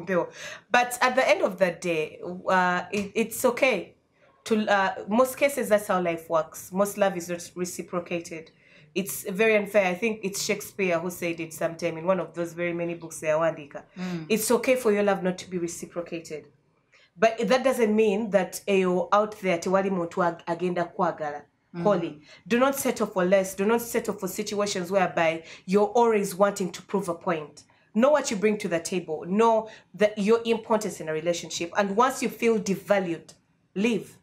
to but at the end of the day it's okay to most cases that's how life works. Most love is not reciprocated. It's very unfair. I think it's Shakespeare who said it sometime in one of those very many books there. It's okay for your love not to be reciprocated. But that doesn't mean that you're out there tiwali muntu agenda kwagala. Holy. Do not settle for less. Do not settle for situations whereby you're always wanting to prove a point. Know what you bring to the table. Know that your importance in a relationship. And once you feel devalued, leave.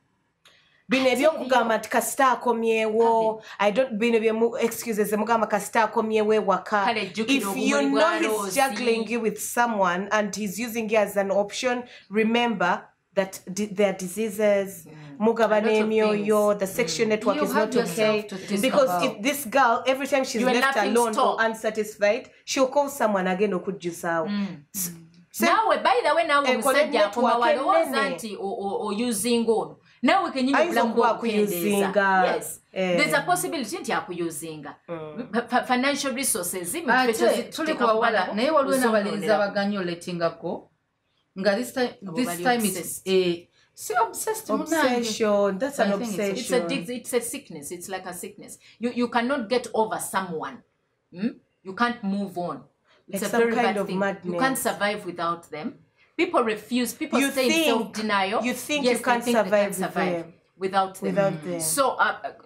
Binebyo kugamba kasita akomyewo I don't binebyo excuses mugamba kasita akomyewe waka. If you know he's juggling you with someone and he's using you as an option, remember that there are diseases, mugabane myoyo, the sexual network is not okay. Because if this girl, every time she's left alone or unsatisfied, she'll call someone again okujjusawo.
Nawe by the way nawe musajja akoma walowooza nti o using ono. Now we can use yes. There's a possibility nti akuyuzinga. Financial resources
tulikuwawala naye waliwo n'abalenzi abaganyo letingako nga this time it's See, obsessed.
Obsession. That's an obsession.
It's a sickness. It's like a sickness. You cannot get over someone. You can't move on. It's
like
a very
some kind
bad
of
thing.
madness.
You can't survive without them. People refuse. People stay in self-denial.
You think
yes,
you can't survive with them.
Without them. So,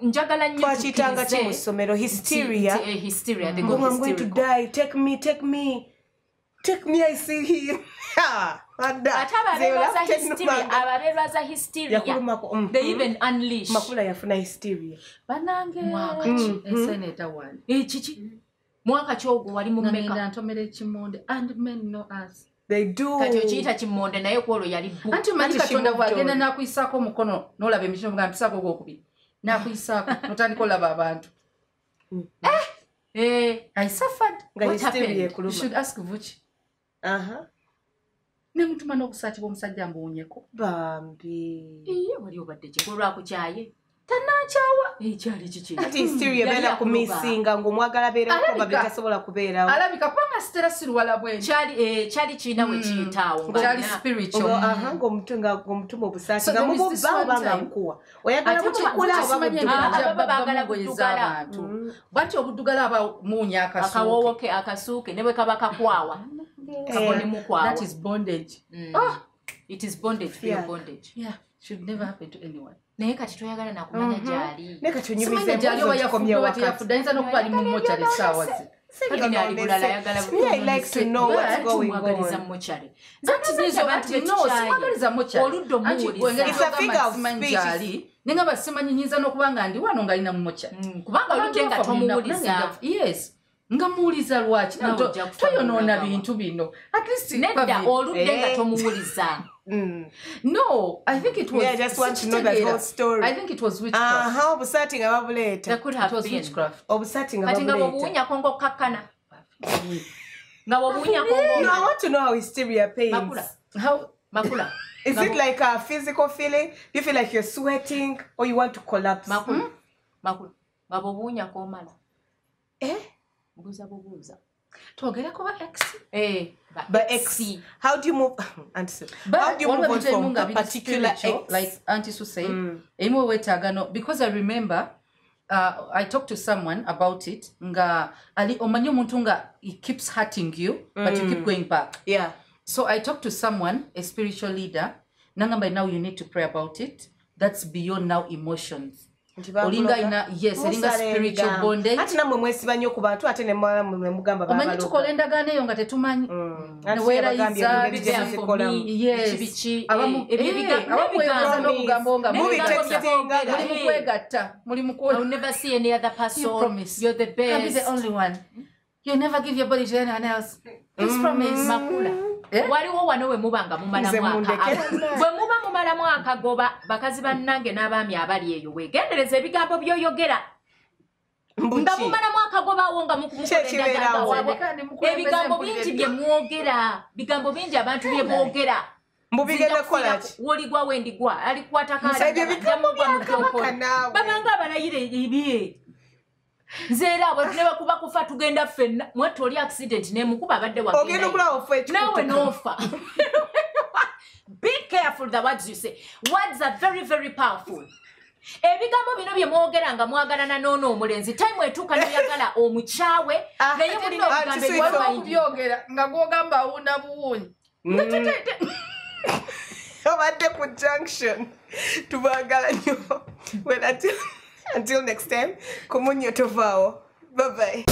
njagala nnyo
twakiyitanga ki mu ssomero hysteria.
Hysteria.
I'm going to die. Take me. I see him.
ababeerwaza hysteria they even unleash
Makula yafuna hysteria
banange senator one
chichi mwaka kyogwo wali mu mmeka
ntomere kimonde and men know us
they do
kati okiyita kimonde naye kwolwo yali bu
anti manyi katonda bwagenda n'akuyisaako omukono n'olaba emitino nga mpisaako ogwokubiri n'akuyisaako notandika olaba abantu I suffered.
What happened?
You should ask Vuchi. Ne mutuma n'okusaakibwa omusajja mbuwunyeko
bambi
wali obadde kikolwakukyaye
tanakyawa
ekyali kiki
ati hysteria beera kumisinga ng'omwagala beerako nga bitasobola kubeerawo
alabika kubanga sitera siruwala bwenyi
kyali kirina we kiyitaawo
kyali spiritual
ng'omutuma obusaati nga mububba oba nga nkuwa oyagala bukikula oba
baagala buddugala
abantu bwati obuddugala aba muunya
akawoowo ke akasuuke ne bwe kaba kakwawa
that is bondage.
It is bondage, fear bondage.
Yeah, should never happen to anyone.
Naye kati toyagala nakumanya gyali.
Ne kati onyumiza
embuzo zikomye wakati. Dayinza n'okuba ali mu mochari essaawa ze.
I like to know what's going on. It's a figure of speech.
Nenga basimanyi nyinza n'okuba nga ndi wano nga alina mu mochari.
Kubanga oludde nga tomuwuliza.
Yes. Nga muwuliza lwaki toyonoona bintu bino at least
nedda oludde nga tomuwuliza
no I think it was
I just want to know that whole story.
I think it was witchcraft
obusaati nga babuleeta obusaati nga
babuleeta bw'obuwunyako ng'okkakkana nga bw'obuwunyako
no I want to know how hysteria pains
makula
is it like a physical feeling? Do you feel like you're sweating or you want to collapse?
Makula nga bw'obuwunyako omala buuza
twogerako ba X
but X how do you move how do you move on from a particular X
like Auntie Sue said emu wetagano because I remember I talked to someone about it nga ali omanyo muntu nga he keeps hurting you but you keep going back so I talked to someone a spiritual leader nangamba now you need to pray about it that's beyond now emotions olinga ina eringa spiritual bondage
ati namwe mwesiba nnyo ku bantu ate ne mwala mwe mugamba baba
omanyi tukola endagaano eyo nga tetumanyi neweerayiza abamwebaza n'obugambo nga muli mu kwegatta muli mu the only one you never give your body to anyone else just promise
makula waliwo wano we muba nga mumala mwaka bwe muba mumala mwaka goba bakazi bannange n'abaami abali eyo weegendereza ebigambo by'oyogera nga mumala mwaka gobaawo nga ebigambo bingi bye mwogera bigambo bingi abantu bye boogera woligwa wendigwa alikwata babanga abalayira ebye nze era abo ne bakuba kufa tugenda ffenna mwattu oli accident nemukuba abadde nawe noofa be careful the words you say words are very very powerful ebigambo bino bye mwogera nga mwagalana noono omulenzi time etuuka noyagala omukyawe naye mulina obugambo
ebyogera nga gwogamba awunda buwunyi
obadde ku junction tubaagala nnyo until next time kumunyo tovaawo bye bye